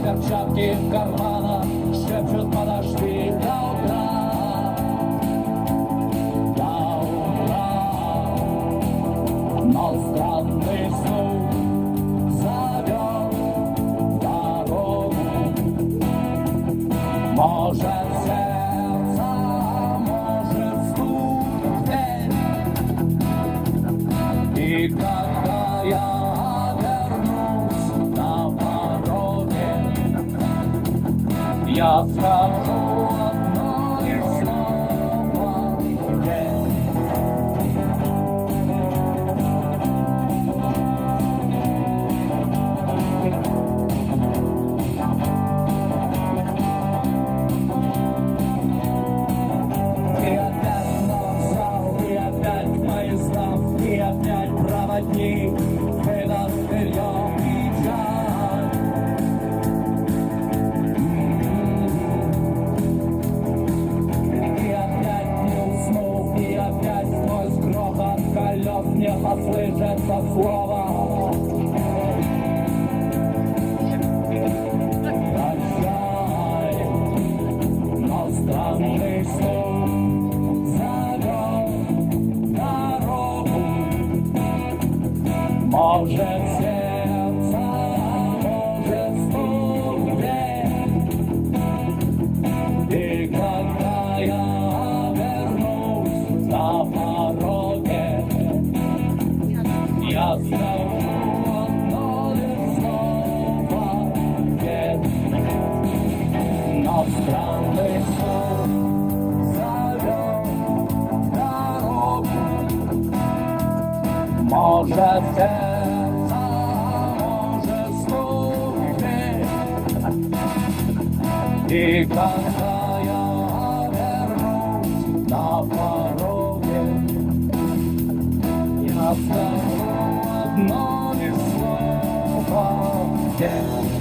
Перчатки в карманах шепчут: подожди до утра, до утра. Но странный звук зовет в дорогу. Может, сердце, может, стук в дверь. И когда я вернусь на пороге, я скажу одно и снова тебе. И опять на вокзал, и опять поезда, и опять проводник выдаст вперед печаль. И опять сквозь грохот колес мне послышится слово: прощай. Но странный звук зовет в дорогу. Может, сердце, может, стук в дверь. И когда я вернусь на пороге, я скажу одно лишь слово «нет». Но странный звук зовет в дорогу. Может, сердце, может, стук в дверь. И когда я вернусь на пороге, я скажу одно лишь слово «нет».